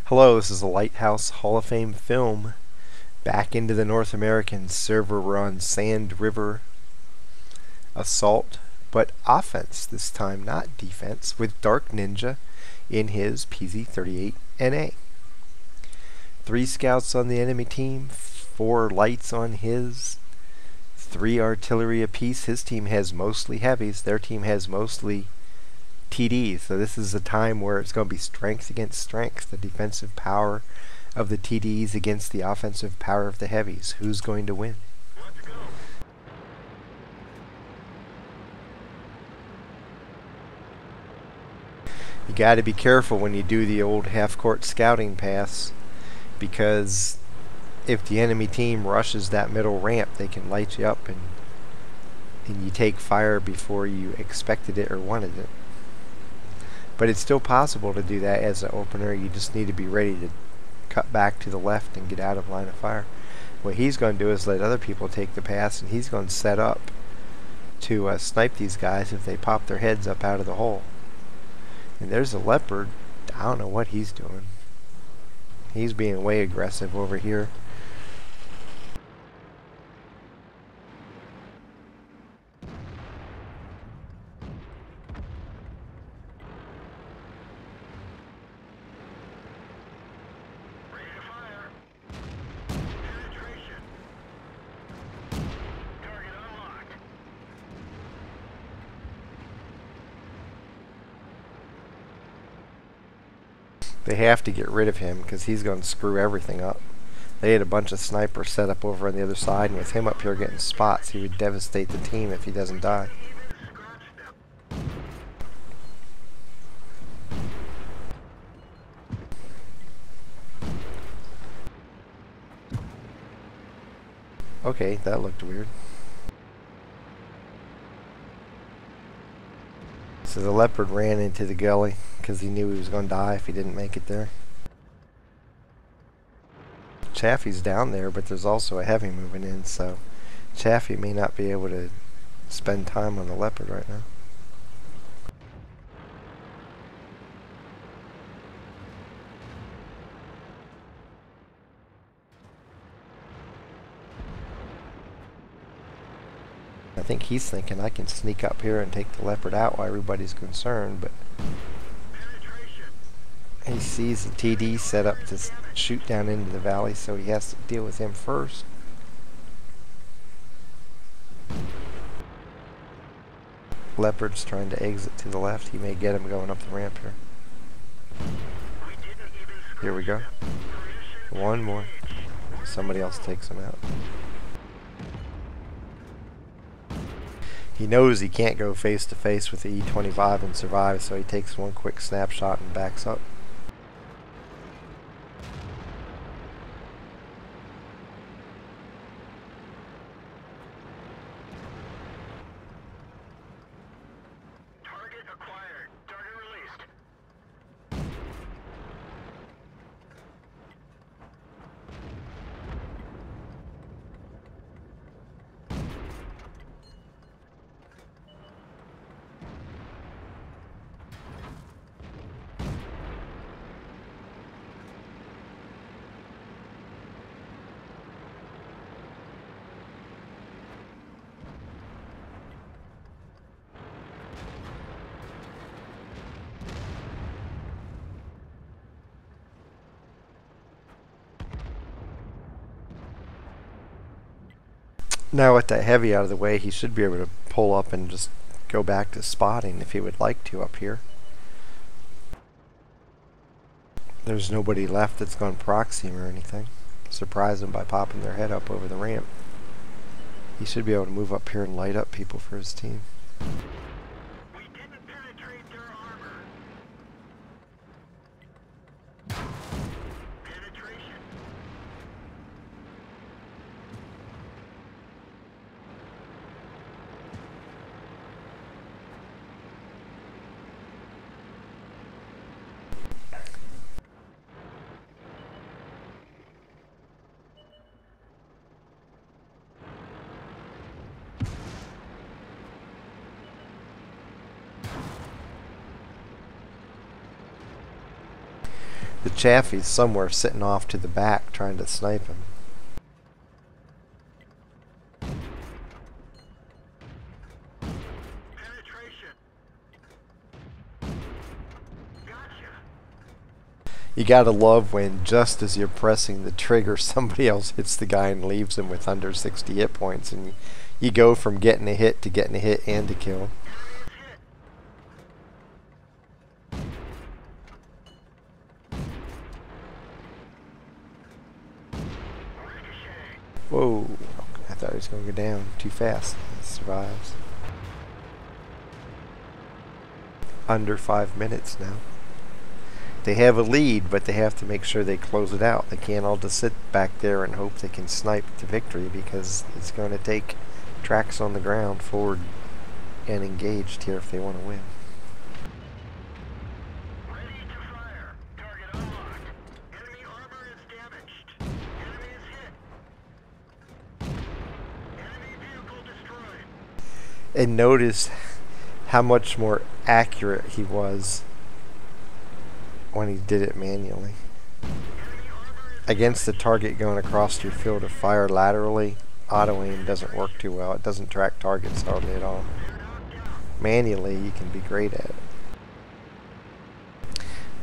Hello, this is a Lighthouse Hall of Fame film. Back into the North American server, we're on Sand River Assault, but offense this time, not defense, with Dark Ninja in his Pz38nA. 3 scouts on the enemy team, 4 lights on his, 3 artillery apiece. His team has mostly heavies, their team has mostly TDs, so this is a time where it's going to be strength against strength, the defensive power of the TDs against the offensive power of the heavies. Who's going to win? You got to be careful when you do the old half-court scouting pass, because if the enemy team rushes that middle ramp, they can light you up and you take fire before you expected it or wanted it. But it's still possible to do that as an opener. You just need to be ready to cut back to the left and get out of line of fire. What he's going to do is let other people take the pass, and he's going to set up to snipe these guys if they pop their heads up out of the hole. And there's a leopard. I don't know what he's doing. He's being way aggressive over here. They have to get rid of him because he's going to screw everything up. They had a bunch of snipers set up over on the other side, and with him up here getting spots, he would devastate the team if he doesn't die. Okay, that looked weird. So the leopard ran into the gully because he knew he was going to die if he didn't make it there. Chaffee's down there, but there's also a heavy moving in, so Chaffee may not be able to spend time on the leopard right now. I think he's thinking I can sneak up here and take the leopard out while everybody's concerned, but he sees the TD set up to shoot down into the valley, so he has to deal with him first. Leopard's trying to exit to the left. He may get him going up the ramp here. Here we go. One more. Somebody else takes him out. He knows he can't go face to face with the E25 and survive, so he takes one quick snapshot and backs up. Now with that heavy out of the way, he should be able to pull up and just go back to spotting if he would like to up here. There's nobody left that's going to proxy him or anything. Surprise him by popping their head up over the ramp. He should be able to move up here and light up people for his team. We didn't penetrate their armor. Penetration. The Chaffee's somewhere sitting off to the back trying to snipe him. Penetration. Gotcha. You gotta love when just as you're pressing the trigger, somebody else hits the guy and leaves him with under 60 hit points, and you go from getting a hit to getting a hit and a kill. Whoa, I thought he was going to go down too fast. He survives. Under 5 minutes now. They have a lead, but they have to make sure they close it out. They can't all just sit back there and hope they can snipe to victory, because it's going to take tracks on the ground forward and engaged here if they want to win. Ready to fire. Target unlocked. Enemy armor is damaged. Enemy is hit. Enemy vehicle destroyed. And notice how much more accurate he was when he did it manually. Against the target going across your field of fire laterally, auto aim doesn't work too well. It doesn't track targets hardly at all. Manually, you can be great at it.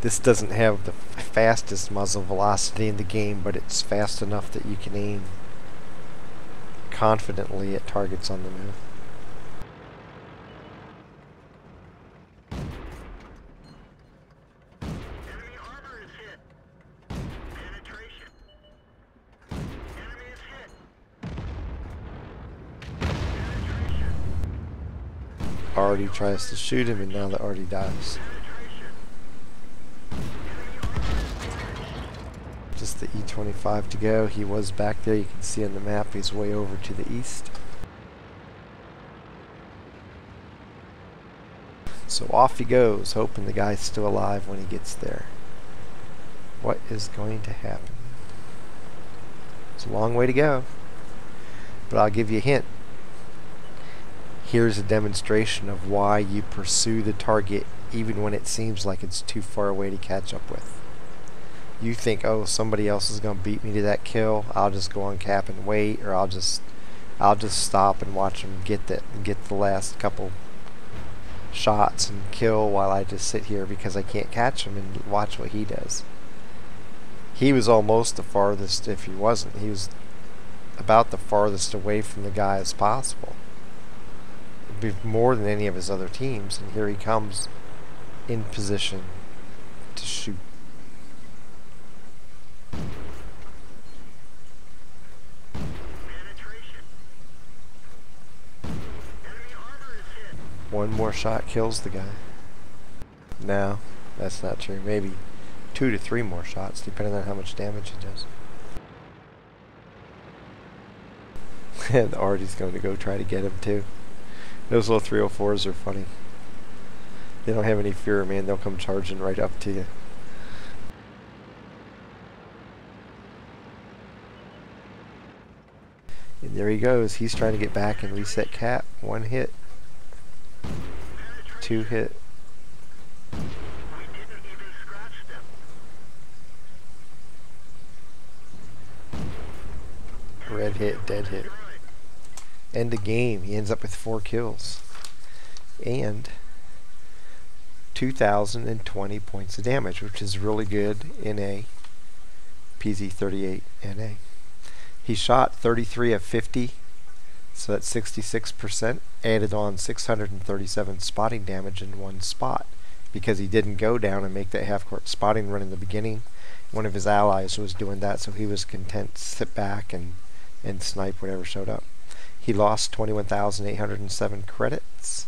This doesn't have the fastest muzzle velocity in the game, but it's fast enough that you can aim confidently at targets on the move. Enemy armor is hit. Penetration. Enemy is hit. Penetration. Artie tries to shoot him, and now the Artie dies. Penetration. Just the E25 to go. He was back there. You can see on the map he's way over to the east. So off he goes, hoping the guy's still alive when he gets there. What is going to happen? It's a long way to go, but I'll give you a hint. Here's a demonstration of why you pursue the target even when it seems like it's too far away to catch up with. You think, oh, somebody else is going to beat me to that kill. I'll just go on cap and wait, or I'll just stop and watch them get the last couple shots and kill while I just sit here because I can't catch him, and watch what he does. He was almost the farthest, if he wasn't. He was about the farthest away from the guy as possible. It'd be more than any of his other teams, and here he comes in position to shoot. Penetration. Enemy armor is hit. One more shot kills the guy. No, that's not true. Maybe 2 to 3 more shots, depending on how much damage he does. And Artie's going to go try to get him too. Those little 304s are funny. They don't have any fear, man. They'll come charging right up to you. And there he goes. He's trying to get back and reset cap. 1 hit. 2 hit. We didn't even scratch them. Red hit, dead hit. End of game. He ends up with 4 kills. And 2,020 points of damage, which is really good in a Pz38nA. He shot 33 of 50, so that's 66%, added on 637 spotting damage in 1 spot, because he didn't go down and make that half-court spotting run in the beginning. One of his allies was doing that, so he was content to sit back and snipe whatever showed up. He lost 21,807 credits,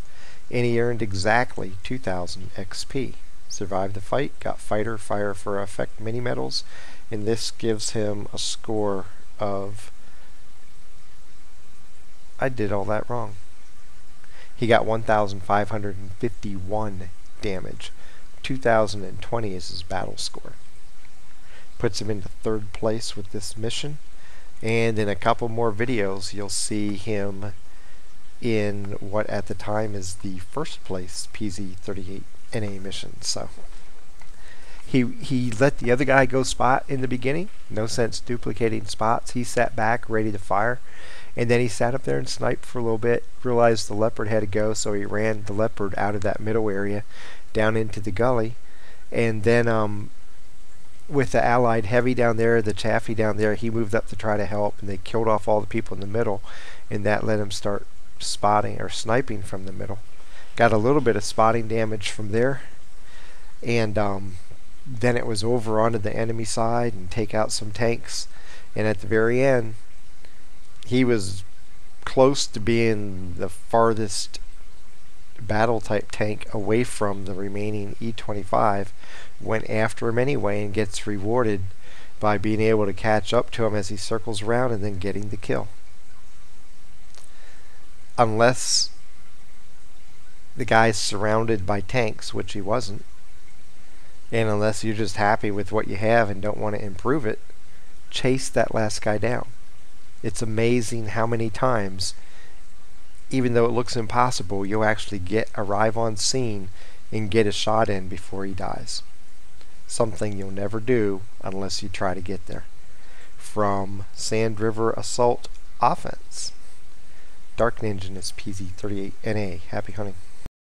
and he earned exactly 2,000 XP. Survived the fight, got fighter, fire for effect mini medals, and this gives him a score of... I did all that wrong. He got 1,551 damage. 2,020 is his battle score. Puts him into 3rd place with this mission. And in a couple more videos, you'll see him in what at the time is the 1st place Pz38nA mission. So He let the other guy go spot in the beginning. No sense duplicating spots. He sat back ready to fire. And then he sat up there and sniped for a little bit, realized the leopard had to go, so he ran the leopard out of that middle area down into the gully. And then with the allied heavy down there, the chaffee down there, he moved up to try to help, and they killed off all the people in the middle, and that let him start spotting or sniping from the middle. Got a little bit of spotting damage from there, and then it was over onto the enemy side and take out some tanks. And at the very end, he was close to being the farthest battle type tank away from the remaining E-25, went after him anyway and gets rewarded by being able to catch up to him as he circles around and then getting the kill. Unless the guy's surrounded by tanks, which he wasn't, and unless you're just happy with what you have and don't want to improve it, chase that last guy down. It's amazing how many times, even though it looks impossible, you'll actually arrive on scene and get a shot in before he dies. Something you'll never do unless you try to get there. From Sand River Assault Offense, Dark Ninja is Pz38nA. Happy hunting.